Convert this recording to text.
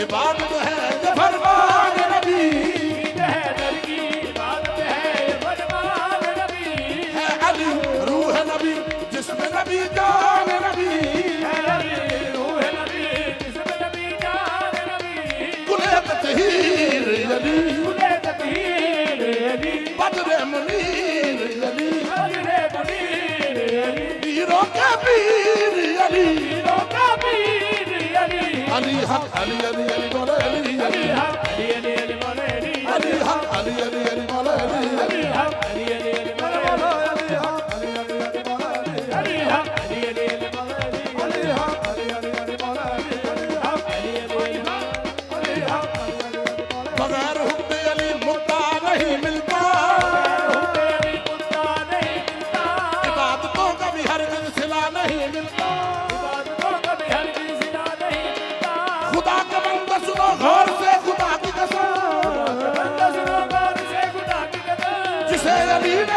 इबादत है ये फरमान नबी, हैदर की इबादत है ये फरमान नबी, है अली रूह नबी जिसमें नबी जान नबी, है अली रूह नबी जिसमें नबी जान नबी, कुले ततहीर अली, कुले ततहीर अली, बदरे मुनीर अली, बदरे मुनीर अली, पीरों के पीर अली, पीरों का पीर अली, अली हक अली अली अली मौला अली अली अली हक अली अली अली मौला अली, अली हक अली अली अली मौला अली अली हक अली अली अली मौला अली, अली हक अली अली अली मौला अली अली हक अली अली अली मौला अली, अली हक अली अली अली मौला अली अली हक अली अली अली मौला अली हक अली अली अली मौला बगैर हुक्म अली मुद्दा नहीं मिलता, अली, मुद्दा नहीं मिलता, इबादतों का भी हरगिज़ सिला नहीं मिलता, इबादतों का भी हरगिज़ सिला नहीं मिलता, खुदा का बंदा सुनो गौर से खुदा की कसम, बंदा सुनो गौर से खुदा की कसम, जिसे अली ने